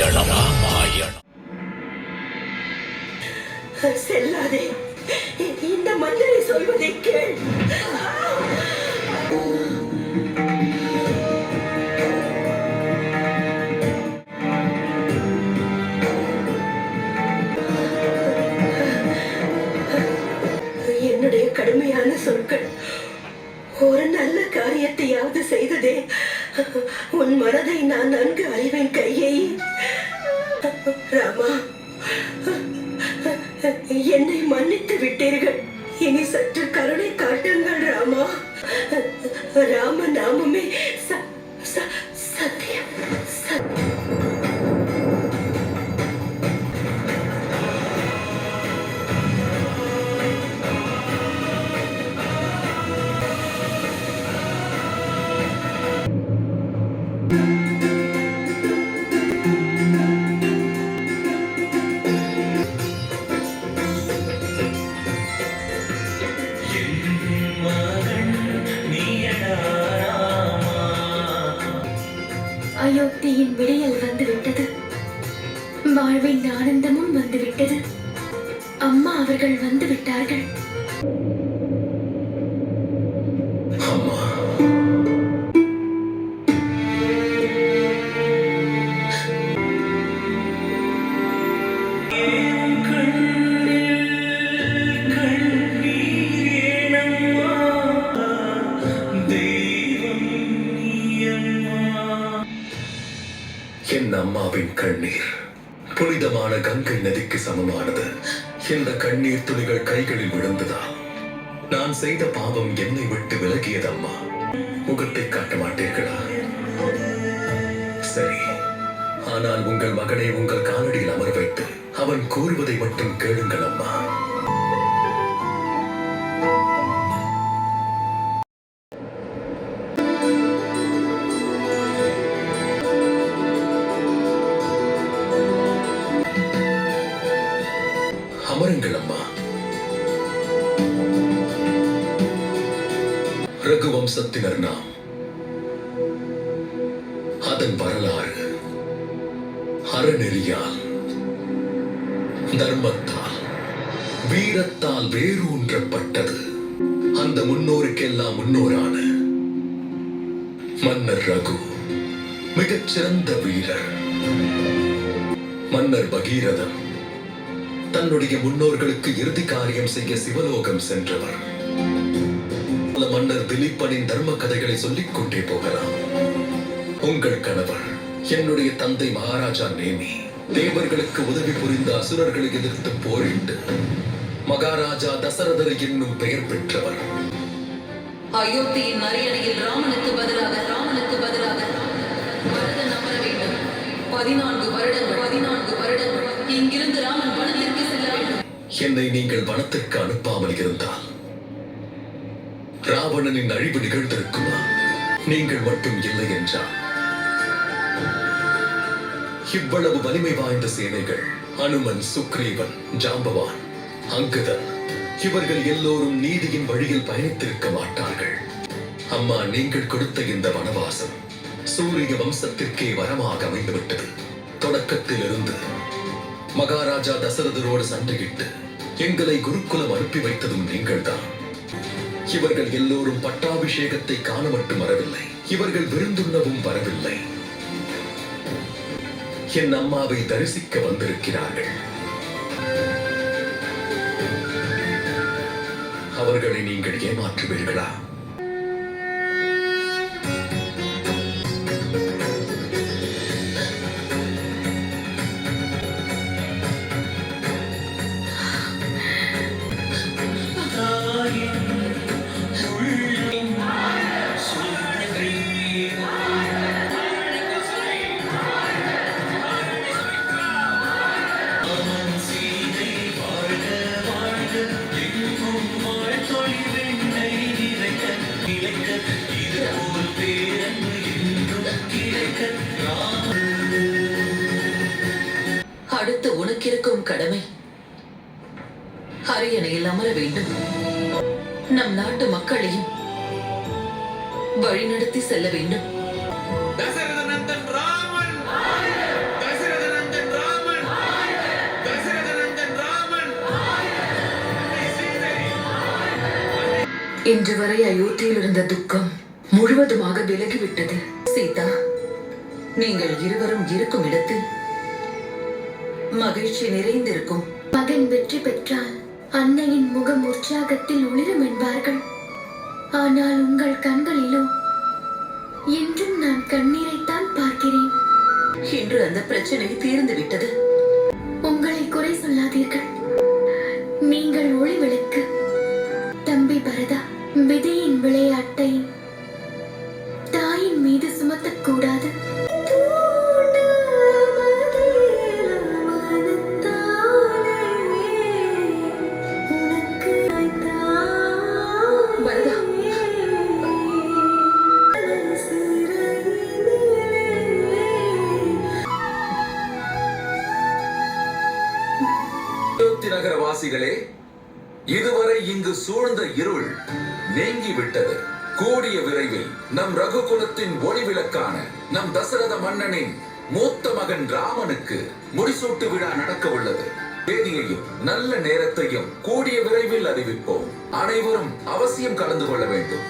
ராமாயணம் ராமாயணம். செல்லாதே, இந்த மந்திரை சொல்வதை கேள். என்னுடைய கடுமையான சொற்கள் ஒரு நல்ல காரியத்தையாவது செய்ததே. உன் மனதை நான் நன்கு அறிவேன் கையை. ராமா, என்னை மன்னித்து விட்டீர்கள். இனி சற்று கருணை காட்டுங்கள் ராமா. ராம நாமமே சத்தியம். அயோத்தியின் விடியல் வந்துவிட்டது. வாழ்வின் ஆனந்தமும் வந்துவிட்டது. அம்மா அவர்கள் வந்து விட்டார்கள். என் அம்மாவின் கண்ணீர் புனிதமான கங்கை நதிக்கு சமமானது. இந்த கண்ணீர் துளிகள் கைகளில் விழுந்ததால் நான் செய்த பாவம் என்னை விட்டு விலகியது. அம்மா, முகத்தை காட்ட மாட்டீர்களா? சரி, ஆனால் உங்கள் மகனை உங்கள் காலடியில் அமர வைத்து அவன் கூறுவதை மட்டும் கேளுங்கள் அம்மா. அமருங்கள் அம்மா. ரகுவம்சத்தினர் நாம். அதன் வரலாறு அறநெறியால், தர்மத்தால், வீரத்தால் வேரூன்றப்பட்டது. அந்த முன்னோருக்கெல்லாம் முன்னோரான மன்னர் ரகு மிகச்சிறந்த வீரர். மன்னர் பகீரதன் தன்னுடைய முன்னோர்களுக்கு இறுதி காரியம் செய்ய சிவலோகம் சென்றவர். மன்னர் திலீபனின் தர்ம கதைகளை சொல்லிக் கொண்டே போகலாம். உங்கள் கணவர் என்னுடைய தந்தை மகாராஜா நேமி தேவர்களுக்கு உதவி புரிந்த அசுரர்களை எதிர்த்து போரிட்டு மகாராஜா தசரதர் என்னும் பெயர் பெற்றவர். அயோத்தியின் அரியணையில் ராமனுக்கு பதிலாக பரதன் அமர வேண்டும். 14 வருடங்கள் இங்கிருந்து ராமன் வனத்திற்கு செல்ல வேண்டும். என்னை நீங்கள் வனத்திற்கு அனுப்பாமல் இருந்தால் ராவணனின் அழிவு நிகழ்ந்திருக்குமா? நீங்கள் மட்டும் இல்லை என்றால் இவ்வளவு வலிமை வாய்ந்த சேனைகள், அனுமன், சுக்ரீவன், ஜாம்பவான், அங்குதன், இவர்கள் எல்லோரும் நீதியின் வழியில் பயணித்திருக்க மாட்டார்கள். அம்மா, நீங்கள் கொடுத்த இந்த வனவாசம் சூரிய வம்சத்திற்கே வரமாக அமைந்துவிட்டது. தொடக்கத்தில் இருந்து மகாராஜா தசரதரோடு சண்டையிட்டு எங்களை குருகுலம் அனுப்பி வைத்ததும் நீங்கள்தான். இவர்கள் எல்லோரும் பட்டாபிஷேகத்தை காண மட்டும் வரவில்லை, இவர்கள் விருந்துண்ணவும் வரவில்லை. என் அம்மாவை தரிசிக்க வந்திருக்கிறார்கள். அவர்களை நீங்கள் ஏமாற்றுவீர்களா? அடுத்து உனக்கிருக்கும் கடமை அரியணையில் அமர வேண்டும். நம் நாட்டு மக்களையும் வழிநடத்தி செல்ல வேண்டும். தசரதனந்தன் ராமன், தசரதனந்தன் இன்று வரை அயோத்தியில் இருந்த துக்கம் முழுவதுமாக விலகிவிட்டது. சீதா, நீங்கள் இருவரும் இருக்கும் இடத்தில் மகிழ்ச்சி நிறைந்திருக்கும். மகன் வெற்றி பெற்றால் அன்னையின் முகம் உற்சாகத்தில் ஒளிரும் என்பார்கள். ஆனால் உங்கள் கண்களிலோ என்றும் நான் கண்ணீரைத்தான் பார்க்கிறேன். இன்று அந்த பிரச்சனை தீர்ந்து விட்டது. உங்களை குறை சொல்லாதீர்கள். நீங்கள் ஒளி விளக்கு. தம்பி பரதா, விதியின் விளையாட்டை தாயின் மீது சுமத்தக்கூடாது. பரதா, அயோத்தி நகர வாசிகளே, இதுவரை இங்கு சூழ்ந்த இருள் நீங்கிவிட்டது. கூடிய விரைவில் நம் ரகுகுலத்தின் ஒளி விளக்கான நம் தசரத மன்னனின் மூத்த மகன் ராமனுக்கு முடிசூட்டு விழா நடக்க உள்ளது. தேதியையும் நல்ல நேரத்தையும் கூடிய விரைவில் அறிவிப்போம். அனைவரும் அவசியம் கலந்து கொள்ள வேண்டும்.